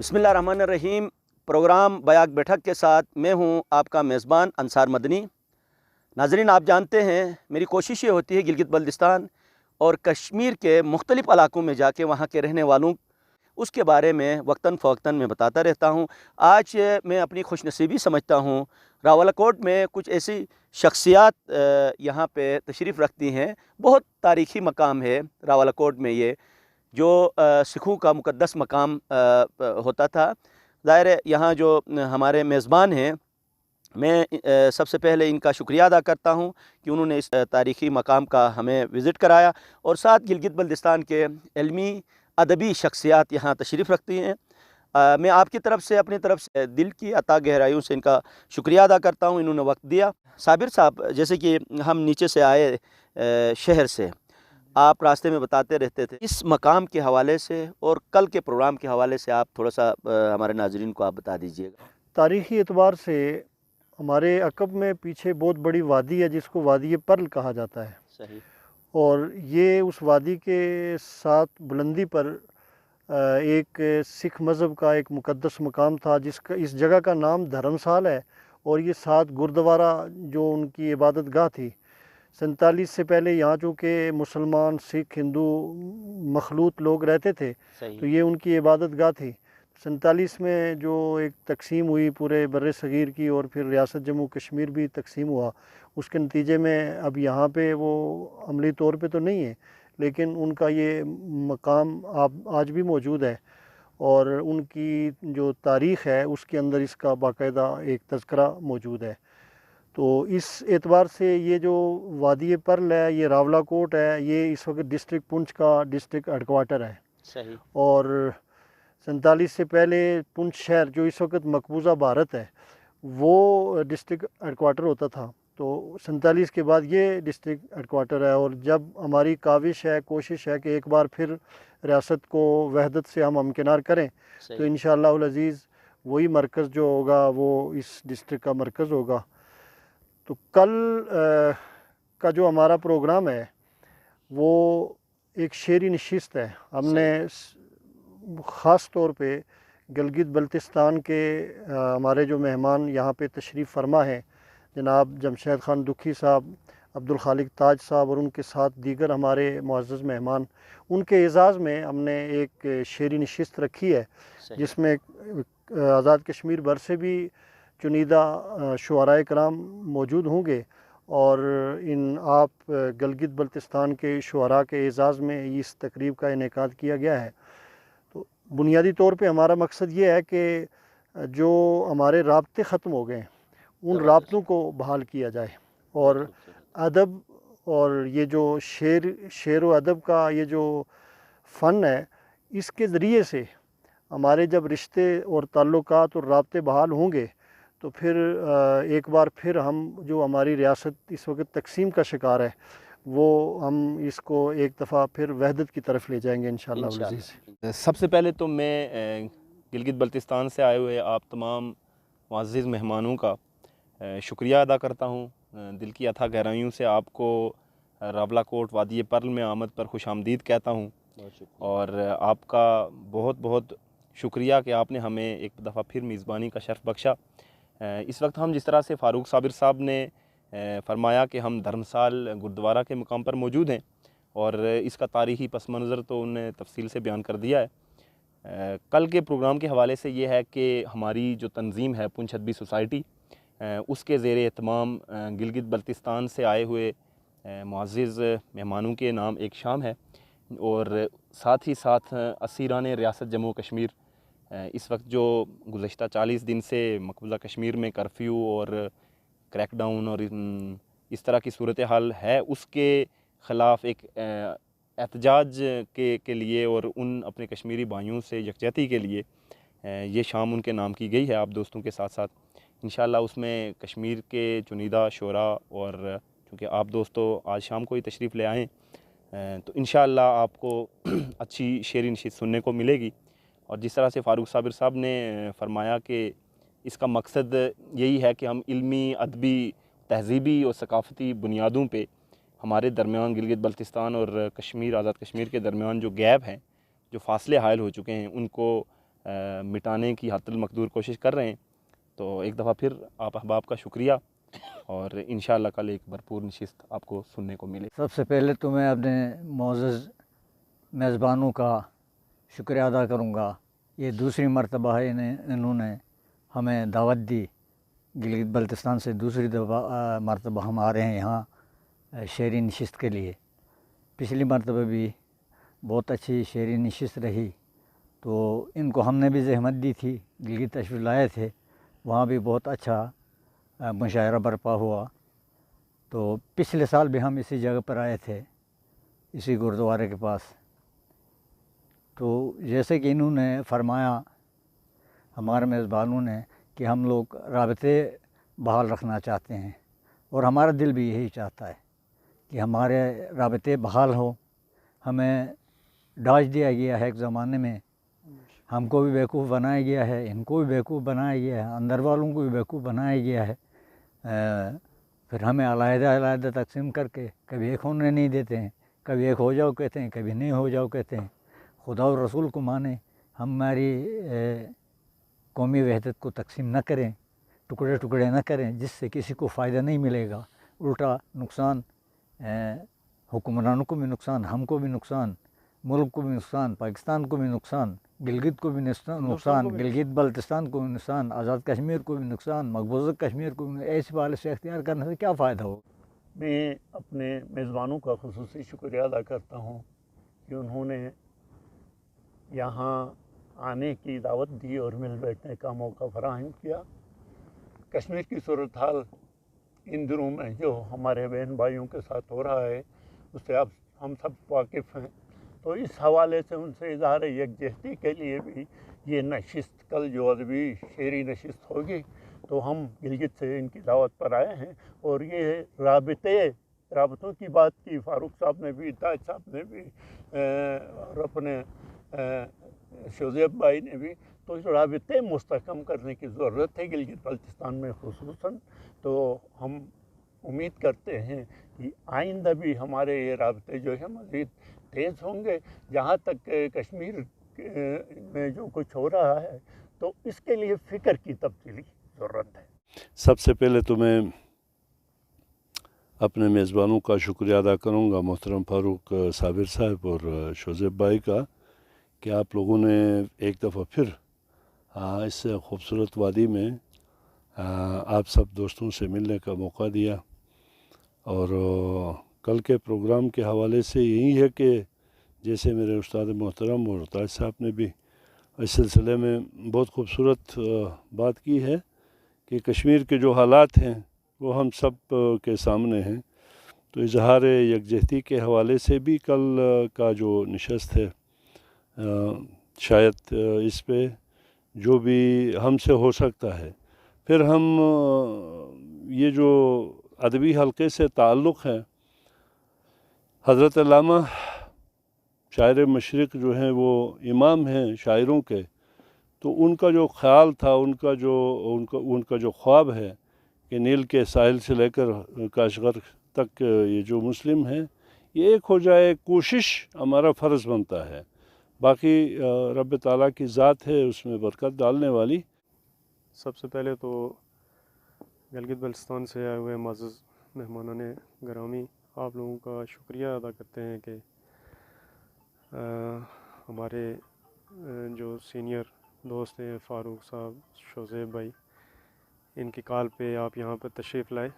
बिस्मिल्लाहिर्रहमानिर्रहीम। प्रोग्राम बयाक बैठक के साथ मैं हूं आपका मेज़बान अंसार मदनी। नाज़रीन, आप जानते हैं मेरी कोशिश ये होती है गिलगित बल्तिस्तान और कश्मीर के मुख्तलिफ़ इलाकों में जाके वहाँ के रहने वालों उसके बारे में वक्तन फ़वक्तन मैं बताता रहता हूँ। आज मैं अपनी खुशनसीबी समझता हूँ रावलकोट में कुछ ऐसी शख्सियात यहाँ पे तशरीफ़ रखती हैं। बहुत तारीख़ी मकाम है रावलकोट में ये, जो सिखों का मुक़द्दस मकाम होता था। ज़ाहिर है यहाँ जो हमारे मेज़बान हैं, मैं सबसे पहले इनका शुक्रिया अदा करता हूँ कि उन्होंने इस तारीख़ी मकाम का हमें विज़िट कराया और साथ गिलगित बल्तिस्तान के इल्मी अदबी शख्सियात यहाँ तशरीफ़ रखती हैं। मैं आपकी तरफ से अपनी तरफ से दिल की अता गहराइयों से इनका शुक्रिया अदा करता हूँ, इन्होंने वक्त दिया। साबिर साहब, जैसे कि हम नीचे से आए शहर से, आप रास्ते में बताते रहते थे, इस मकाम के हवाले से और कल के प्रोग्राम के हवाले से आप थोड़ा सा हमारे नाज़रीन को आप बता दीजिएगा। तारीख़ी एतबार से हमारे अक़ब में पीछे बहुत बड़ी वादी है जिसको वादी पर्ल कहा जाता है। सही। और ये उस वादी के साथ बुलंदी पर एक सिख मज़हब का एक मुक़द्दस मकाम था जिसका इस जगह का नाम धर्मसाल है। और ये साथ गुरुद्वारा जो उनकी इबादत गाह थी, 47 से पहले यहाँ चूँकि मुसलमान, सिख, हिंदू मखलूत लोग रहते थे, तो ये उनकी इबादत गाह थी। 47 में जो एक तकसीम हुई पूरे बर्रे सग़ीर की और फिर रियासत जम्मू कश्मीर भी तकसीम हुआ, उसके नतीजे में अब यहाँ पे वो अमली तौर पे तो नहीं है, लेकिन उनका ये मकाम आज भी मौजूद है और उनकी जो तारीख़ है उसके अंदर इसका बाकायदा एक तज़किरा मौजूद है। तो इस एतबार से ये जो वादी पर्ल है, ये रावलाकोट है, ये इस वक्त डिस्ट्रिक्ट पुंछ का डिस्ट्रिक्ट हेडक्वार्टर है। सही। और 47 से पहले पुंछ शहर जो इस वक्त मकबूजा भारत है, वो डिस्ट्रिक्ट हेडक्वार्टर होता था। तो 47 के बाद ये डिस्ट्रिक्ट हेडक्वार्टर है और जब हमारी काविश है, कोशिश है कि एक बार फिर रियासत को वहदत से हम हमकिनार करें, तो इंशाअल्लाह अज़ीज़ वही मरकज़ जो होगा वो इस डिस्ट्रिक्ट का मरकज़ होगा। तो कल का जो हमारा प्रोग्राम है वो एक शेरी नशिस्त है। हमने ख़ास तौर पे गिलगित बल्तिस्तान के हमारे जो मेहमान यहाँ पे तशरीफ़ फरमा हैं, जनाब जमशेद ख़ान दुखी साहब, अब्दुल खालिक ताज साहब और उनके साथ दीगर हमारे मुअज़्ज़ज़ मेहमान, उनके एज़ाज़ में हमने एक शेरी नशिस्त रखी है जिसमें आज़ाद कश्मीर भर से भी चुनीदा शुअराए कराम मौजूद होंगे और इन आप गिलगित बल्तिस्तान के शुअरा के एज़ाज़ में इस तकरीब का इनेकाद किया गया है। तो बुनियादी तौर पे हमारा मकसद ये है कि जो हमारे राब्ते ख़त्म हो गए उन राब्तों को बहाल किया जाए और अदब और ये जो शेर व अदब का ये जो फ़न है, इसके ज़रिए से हमारे जब रिश्ते और ताल्लुकात और राब्ते बहाल होंगे तो फिर एक बार फिर हम जो हमारी रियासत इस वक्त तकसीम का शिकार है, वो हम इसको एक दफ़ा फिर वहदत की तरफ ले जाएंगे इंशाअल्लाह। सबसे पहले तो मैं गिलगित बल्तिस्तान से आए हुए आप तमाम मुअज़्ज़िज़ मेहमानों का शुक्रिया अदा करता हूँ। दिल की अथाह गहराइयों से आपको रावलाकोट वादी पर्ल में आमद पर खुशामदीद कहता हूँ और आपका बहुत बहुत शुक्रिया कि आपने हमें एक दफ़ा फिर मेज़बानी का शर्फ़ बख्शा। इस वक्त हम जिस तरह से फ़ारूक साबिर साहब ने फरमाया कि हम धर्मसाल गुरुद्वारा के मुकाम पर मौजूद हैं और इसका तारीख़ी पस मंज़र तो उन्होंने तफसील से बयान कर दिया है। कल के प्रोग्राम के हवाले से ये है कि हमारी जो तंज़ीम है पुंछ अदबी सोसाइटी, उसके ज़ेर एहतमाम गिलगित बल्तिस्तान से आए हुए मुअज़्ज़िज़ मेहमानों के नाम एक शाम है और साथ ही साथ असीरान रियासत जम्मू कश्मीर, इस वक्त जो गुज़श्ता 40 दिन से मकबूजा कश्मीर में कर्फ्यू और क्रैकडाउन और इस तरह की सूरत हाल है, उसके ख़िलाफ़ एक एहतजाज के लिए और उन अपने कश्मीरी भाइयों से यकजहती के लिए ये शाम उनके नाम की गई है आप दोस्तों के साथ साथ। इंशाअल्लाह उसमें कश्मीर के चुनीदा शोरा और चूँकि आप दोस्तों आज शाम को ही तशरीफ़ ले आएँ तो इंशाअल्लाह आपको अच्छी शेरी नशीद सुनने को मिलेगी। और जिस तरह से फ़ारूक साबिर साहब ने फरमाया कि इसका मकसद यही है कि हम इल्मी, अदबी, तहज़ीबी और सकाफ़ती बुनियादों पे हमारे दरमियान गिलगित बल्तिस्तान और कश्मीर, आज़ाद कश्मीर के दरमियान जो गैप हैं, जो फ़ासले हायल हो चुके हैं, उनको मिटाने की हत्तल मकदूर कोशिश कर रहे हैं। तो एक दफ़ा फिर आप अहबाब का शुक्रिया, और इंशाअल्लाह कल एक भरपूर नशिस्त आपको सुनने को मिले। सबसे पहले तो मैं अपने मोअज़्ज़ज़ मेज़बानों का शुक्रिया अदा करूँगा। ये दूसरी मरतबा है इन्होंने हमें दावत दी, गिलगित बल्तिस्तान से दूसरी दफ़ा मरतबा हम आ रहे हैं यहाँ शेरी नशिस्त के लिए। पिछली मरतबा भी बहुत अच्छी शेरी नशिस्त रही, तो इनको हमने भी ज़हमत दी थी, गिलगित तशरीफ़ लाए थे, वहाँ भी बहुत अच्छा मुशायरा बर्पा हुआ। तो पिछले साल भी हम इसी जगह पर आए थे, इसी गुरुद्वारे के पास। तो जैसे कि इन्होंने फरमाया, हमारे मेज़बानों ने, कि हम लोग राबते बहाल रखना चाहते हैं, और हमारा दिल भी यही चाहता है कि हमारे राबते बहाल हो। हमें डाज दिया गया है एक ज़माने में, हमको भी बेवकूफ़ बनाया गया है, इनको भी बेवकूफ़ बनाया गया है, अंदर वालों को भी बेवकूफ़ बनाया गया है। फिर हमें अलग-अलग तकसीम करके कभी एक होने नहीं देते हैं, कभी एक हो जाओ कहते हैं, कभी नहीं हो जाओ कहते हैं। खुदा और रसूल को माने, हमारी कौमी वहदत को तकसीम न करें, टुकड़े टुकड़े न करें, जिससे किसी को फ़ायदा नहीं मिलेगा, उल्टा नुकसान हुक्मरानों को भी नुकसान, हमको भी नुकसान, मुल्क को भी नुकसान, पाकिस्तान को भी नुकसान, गिलगित को भी नुकसान, गिलगित बल्तिस्तान को भी नुकसान, आज़ाद कश्मीर को भी नुकसान, मकबूजा कश्मीर को भी। ऐसी पॉलिसी अख्तियार करने से क्या फ़ायदा हो। मैं अपने मेज़बानों का ख़ुसूसी शुक्रिया अदा करता हूँ कि उन्होंने यहाँ आने की दावत दी और मिल बैठने का मौका फराहम किया। कश्मीर की सूरत हाल इन दिनों में जो हमारे बहन भाइयों के साथ हो रहा है, उससे आप हम सब वाकिफ़ हैं। तो इस हवाले से उनसे इज़हार यकजहती के लिए भी ये नशिस्त, कल जो अदबी शेरी नशिस्त होगी, तो हम गिलगित से इनकी दावत पर आए हैं। और ये राबतों की बात की फ़ारूक साहब ने भी, ताज साहब ने भी, और अपने शोज़ेब भाई ने भी। तो राबते मुस्तहकम करने की ज़रूरत है गिलगित बल्तिस्तान में ख़ुसूसन। तो हम उम्मीद करते हैं कि आइंदा भी हमारे ये राबते जो है मज़ीद तेज़ होंगे। जहाँ तक कश्मीर में जो कुछ हो रहा है, तो इसके लिए फ़िक्र की तब्दीली ज़रूरत है। सबसे पहले तो मैं अपने मेज़बानों का शुक्रिया अदा करूँगा, मोहतरम फ़ारूक साबिर साहब और शोज़ेब भाई का, कि आप लोगों ने एक दफ़ा फिर इस खूबसूरत वादी में आप सब दोस्तों से मिलने का मौका दिया। और कल के प्रोग्राम के हवाले से यही है कि जैसे मेरे उस्ताद मोहतरम और ताज साहब ने भी इस सिलसिले में बहुत खूबसूरत बात की है कि कश्मीर के जो हालात हैं वो हम सब के सामने हैं। तो इजहार यकजहती के हवाले से भी कल का जो नशस्त है, शायद इस पे जो भी हमसे हो सकता है, फिर हम ये जो अदबी हल्के से ताल्लुक़ है, हज़रत अल्लामा शायर मशरिक़ जो हैं वो इमाम हैं शायरों के, तो उनका जो ख़्याल था, उनका जो ख्वाब है कि नील के साहिल से लेकर काशगर तक ये जो मुस्लिम हैं ये एक हो जाए, कोशिश हमारा फ़र्ज़ बनता है। बाकी रब ताला की ज़ात है उसमें बरकत डालने वाली। सबसे पहले तो गिलगित बल्तिस्तान से आए हुए मुअज़्ज़ज़ मेहमानान गिरामी, आप लोगों का शुक्रिया अदा करते हैं कि हमारे जो सीनियर दोस्त हैं फ़ारूक साहब, शोज़ेब भाई, इनकी कॉल पे आप यहाँ पर तशरीफ़ लाए।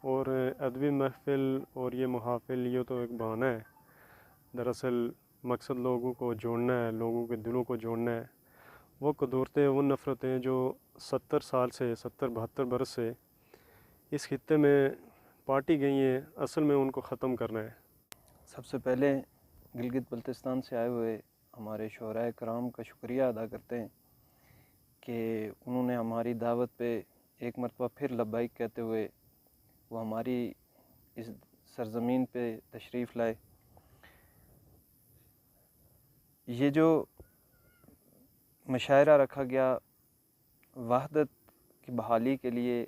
और अदबी महफ़िल और ये मुहाफ़िल, ये तो एक बहाना है, दरअसल मकसद लोगों को जोड़ना है, लोगों के दिलों को जोड़ना है। वो कदूरतें, वो नफ़रतें जो 70 साल से, 70-72 बरस से इस खित्ते में पार्टी गई हैं, असल में उनको ख़त्म करना है। सबसे पहले गिलगित बल्तिस्तान से आए हुए हमारे शोहराए कराम का शुक्रिया अदा करते हैं कि उन्होंने हमारी दावत पे एक मरतबा फिर लब्बाइक कहते हुए वो हमारी इस सरज़मीन पे तशरीफ़ लाए। ये जो मुशायरा रखा गया वहदत की बहाली के लिए,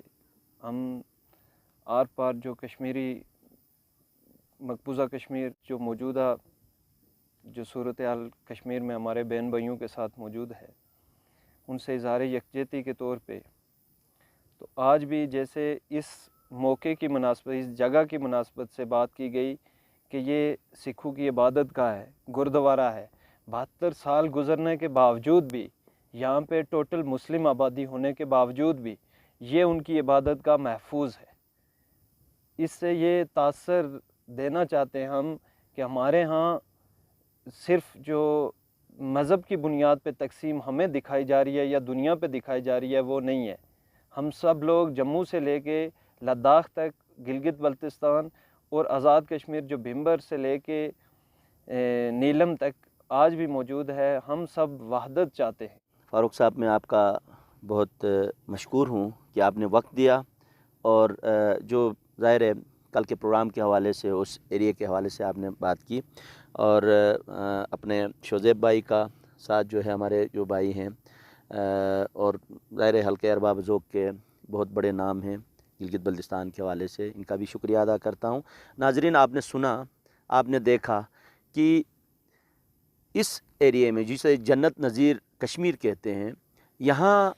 हम आर पार जो कश्मीरी मकबूजा कश्मीर, जो मौजूदा जो सूरत हाल कश्मीर में हमारे बहन भाइयों के साथ मौजूद है, उनसे इज़हार यकजहती के तौर पे। तो आज भी जैसे इस मौके की मुनासबत, इस जगह की मुनासबत से बात की गई कि ये सिखों की इबादत गाह है, गुरुद्वारा है, 72 साल गुज़रने के बावजूद भी, यहाँ पे टोटल मुस्लिम आबादी होने के बावजूद भी ये उनकी इबादत गाह महफूज है। इससे ये तासर देना चाहते हैं हम कि हमारे यहाँ सिर्फ़ जो मज़हब की बुनियाद पे तकसीम हमें दिखाई जा रही है या दुनिया पे दिखाई जा रही है, वो नहीं है। हम सब लोग जम्मू से लेके लद्दाख तक, गिलगित बल्तिस्तान और आज़ाद कश्मीर जो भिम्बर से लेके नीलम तक आज भी मौजूद है, हम सब वहदत चाहते हैं। फ़ारूक साहब, मैं आपका बहुत मशकूर हूँ कि आपने वक्त दिया और जो ज़ाहिर है कल के प्रोग्राम के हवाले से, उस एरिया के हवाले से आपने बात की और अपने शोज़ेब भाई का साथ जो है हमारे जो भाई हैं और ज़ाहिर हल्के अरबाब ज़ौक़ के बहुत बड़े नाम हैं गिलगित बल्तिस्तान के हवाले से, इनका भी शुक्रिया अदा करता हूँ। नाज़रीन, आपने सुना, आपने देखा कि इस एरिए में जिसे जन्नत नज़ीर कश्मीर कहते हैं, यहाँ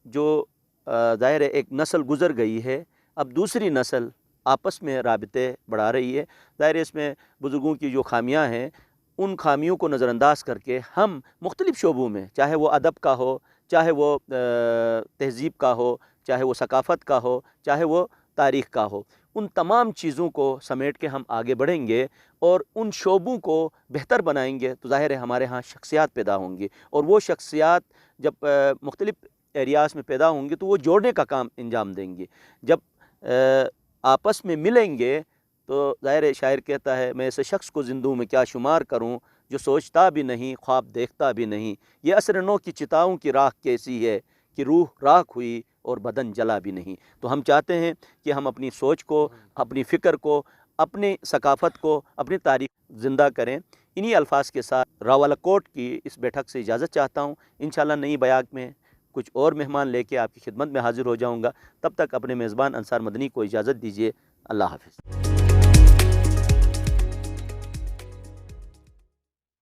जो ज़ाहिर है एक नस्ल गुज़र गई है, अब दूसरी नस्ल आपस में राबते बढ़ा रही है। ज़ाहिर है इसमें बुज़ुर्गों की जो खामियां हैं, उन खामियों को नज़रअंदाज करके हम मुख्तलिफ़ शोबों में, चाहे वो अदब का हो, चाहे वो तहज़ीब का हो, चाहे वो सकाफ़त का हो, चाहे वो तारीख़ का हो, उन तमाम चीज़ों को समेट के हम आगे बढ़ेंगे और उन शोबों को बेहतर बनाएंगे तो ज़ाहिर है हमारे यहाँ शख्सियात पैदा होंगी और वो शख्सियात जब मुख्तलिफ़ एरियाज़ में पैदा होंगी तो वो जोड़ने का काम अंजाम देंगी। जब आपस में मिलेंगे तो ज़ाहिर है शायर कहता है, मैं ऐसे शख्स को ज़िंदू में क्या शुमार करूं जो सोचता भी नहीं, ख्वाब देखता भी नहीं। ये असर नौ की चिताओं की राख कैसी है कि रूह राख हुई और बदन जला भी नहीं। तो हम चाहते हैं कि हम अपनी सोच को, अपनी फ़िक्र को, अपनी सकाफ़त को, अपनी तारीख़ ज़िंदा करें। इन्हीं अल्फाज के साथ रावलाकोट की इस बैठक से इजाज़त चाहता हूँ। इंशाअल्लाह नई बयाक में कुछ और मेहमान लेके आपकी खिदमत में हाज़िर हो जाऊँगा। तब तक अपने मेज़बान अंसार मदनी को इजाज़त दीजिए। अल्लाह हाफ़िज़।